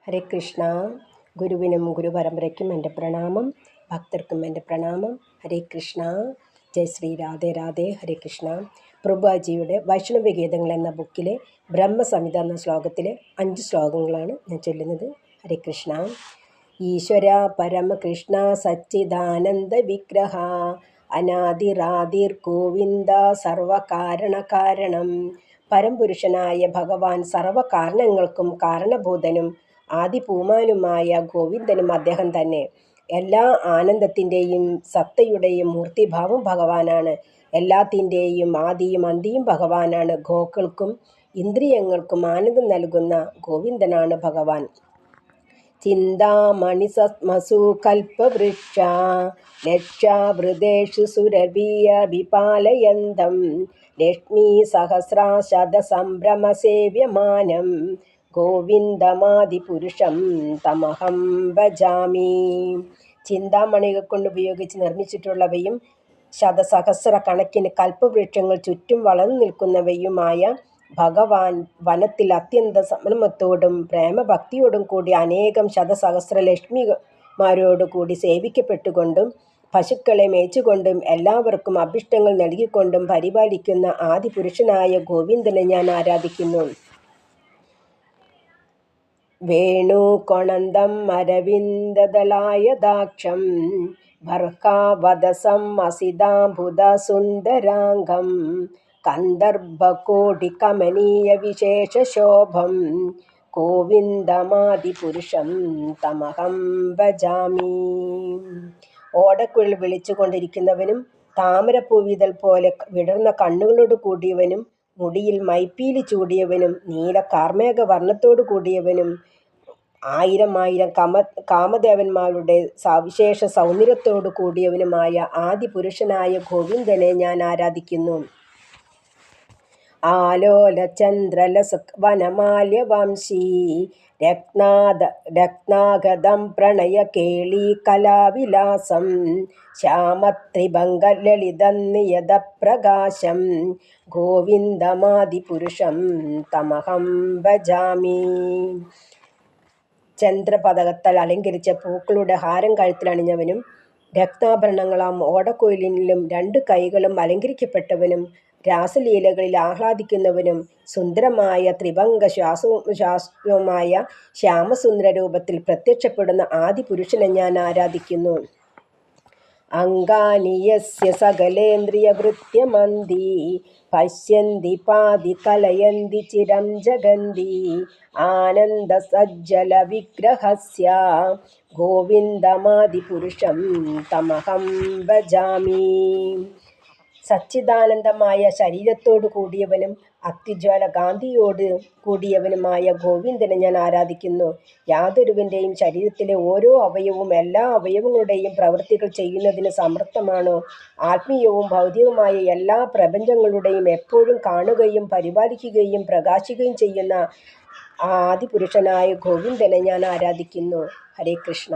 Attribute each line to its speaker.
Speaker 1: ഹരേ കൃഷ്ണ. ഗുരുവിനും ഗുരുപരമ്പരയ്ക്കും എൻ്റെ പ്രണാമം, ഭക്തർക്കും എൻ്റെ പ്രണാമം. ഹരേ കൃഷ്ണ. ജയ് ശ്രീ രാധേ രാധേ. ഹരേ കൃഷ്ണ. പ്രഭുജിയുടെ വൈഷ്ണവ ഗീതങ്ങൾ എന്ന ബുക്കിലെ ബ്രഹ്മസംഹിത എന്ന ശ്ലോകത്തിലെ 5 ശ്ലോകങ്ങളാണ് ഞാൻ ചൊല്ലുന്നത്. ഹരേ കൃഷ്ണ. ഈശ്വര പരമകൃഷ്ണ സച്ചിദാനന്ദ വിഗ്രഹ അനാദിറാദിർ ഗോവിന്ദ സർവകാരണകാരണം. പരംപുരുഷനായ ഭഗവാൻ സർവകാരണങ്ങൾക്കും കാരണഭൂതനും ആദിപൂമാനുമായ ഗോവിന്ദനും അദ്ദേഹം തന്നെ. എല്ലാ ആനന്ദത്തിൻ്റെയും സത്തയുടെയും മൂർത്തിഭാവം ഭഗവാനാണ്. എല്ലാത്തിൻ്റെയും ആദിയും അന്തിയും ഭഗവാനാണ്. ഗോക്കൾക്കും ഇന്ദ്രിയങ്ങൾക്കും ആനന്ദം നൽകുന്ന ഗോവിന്ദനാണ് ഭഗവാൻ. ചിന്താമണി സത്മസു കൽപ്പവൃക്ഷ ലക്ഷാവൃതേഷു സുരഭിപാലയന്തം ലക്ഷ്മീ സഹസ്രാശത സംഭ്രമ സേവ്യമാനം ഗോവിന്ദമാദിപുരുഷം തമഹം ഭജാമി. ചിന്താമണികൾ കൊണ്ട് ഉപയോഗിച്ച് നിർമ്മിച്ചിട്ടുള്ളവയും ശതസഹസ്ര കണക്കിന് കൽപ്പവൃക്ഷങ്ങൾ ചുറ്റും വളർന്നു നിൽക്കുന്നവയുമായ ഭഗവാൻ വനത്തിൽ അത്യന്ത സംയമത്തോടും പ്രേമഭക്തിയോടും കൂടി അനേകം ശതസഹസ്ര ലക്ഷ്മിമാരോടുകൂടി സേവിക്കപ്പെട്ടുകൊണ്ടും പശുക്കളെ മേച്ചുകൊണ്ടും എല്ലാവർക്കും അഭിഷ്ടങ്ങൾ നൽകിക്കൊണ്ടും പരിപാലിക്കുന്ന ആദിപുരുഷനായ ഗോവിന്ദനെ ഞാൻ ആരാധിക്കുന്നു. വേണു കൊണന്തം അരവിന്ദദളായദാക്ഷം ഭർഹാവദസം അസിതാംബുധ സുന്ദരാംഗം കന്ദർഭകോടി കമനീയ വിശേഷശോഭം ഗോവിന്ദമാദിപുരുഷം തമഹം ഭജാമി. ഓടക്കുഴൽ വിളിച്ചുകൊണ്ടിരിക്കുന്നവനും താമരപ്പൂവിതൾ പോലെ വിടർന്ന കണ്ണുകളോട് കൂടിയവനും മുടിയിൽ മൈപ്പീലി ചൂടിയവനും നീല കാർമേഘ വർണ്ണത്തോടു കൂടിയവനും 1000 കാമദേവന്മാരുടെ സവിശേഷ സൗന്ദര്യത്തോടു കൂടിയവനുമായ ആദിപുരുഷനായ ഗോവിന്ദനെ ഞാൻ ആരാധിക്കുന്നു. ആലോല ചന്ദ്രലസ വനമാല്യവംശീ രത്നാഗതം പ്രണയ കേളി കലാവിലാസം ശ്യാമത്രിഭംഗലളിതനിയത പ്രകാശം ഗോവിന്ദമാദിപുരുഷം തമഹം ഭജാമി. ചന്ദ്രപതകത്താൽ അലങ്കരിച്ച പൂക്കളുടെ ഹാരം കഴുത്തിലണിഞ്ഞവനും രത്നാഭരണങ്ങളാം ഓടക്കുഴലിലും 2 കൈകളും അലങ്കരിക്കപ്പെട്ടവനും രാസലീലകളിൽ ആഹ്ലാദിക്കുന്നവനും സുന്ദരമായ ത്രിഭംഗ ശാസ്ത്രവുമായ ശ്യാമസുന്ദര രൂപത്തിൽ പ്രത്യക്ഷപ്പെടുന്ന ആദിപുരുഷനെ ഞാൻ ആരാധിക്കുന്നു. അംഗാനി യസ്യ സകലേന്ദ്രിയവൃത്യമന്തി പശ്യന്തി പാതി കലയന്തി ചിരം ജഗന്തി ആനന്ദ സജ്ജല വിഗ്രഹസ്യ ഗോവിന്ദമാദിപുരുഷം തമഹം ഭജാമി. സച്ചിദാനന്ദമായ ശരീരത്തോടു കൂടിയവനും അത്യുജ്വല കാന്തിയോട് കൂടിയവനുമായ ഗോവിന്ദനെ ഞാൻ ആരാധിക്കുന്നു. യാതൊരുവൻ്റെയും ശരീരത്തിലെ ഓരോ അവയവവും എല്ലാ അവയവങ്ങളുടെയും പ്രവൃത്തികൾ ചെയ്യുന്നതിന് സമർത്ഥമാണോ? ആത്മീയവും ഭൗതികവുമായ എല്ലാ പ്രപഞ്ചങ്ങളുടെയും എപ്പോഴും കാണുകയും പരിപാലിക്കുകയും പ്രകാശിക്കുകയും ചെയ്യുന്ന ആദിപുരുഷനായ ഗോവിന്ദനെ ഞാൻ ആരാധിക്കുന്നു. ഹരേ കൃഷ്ണ.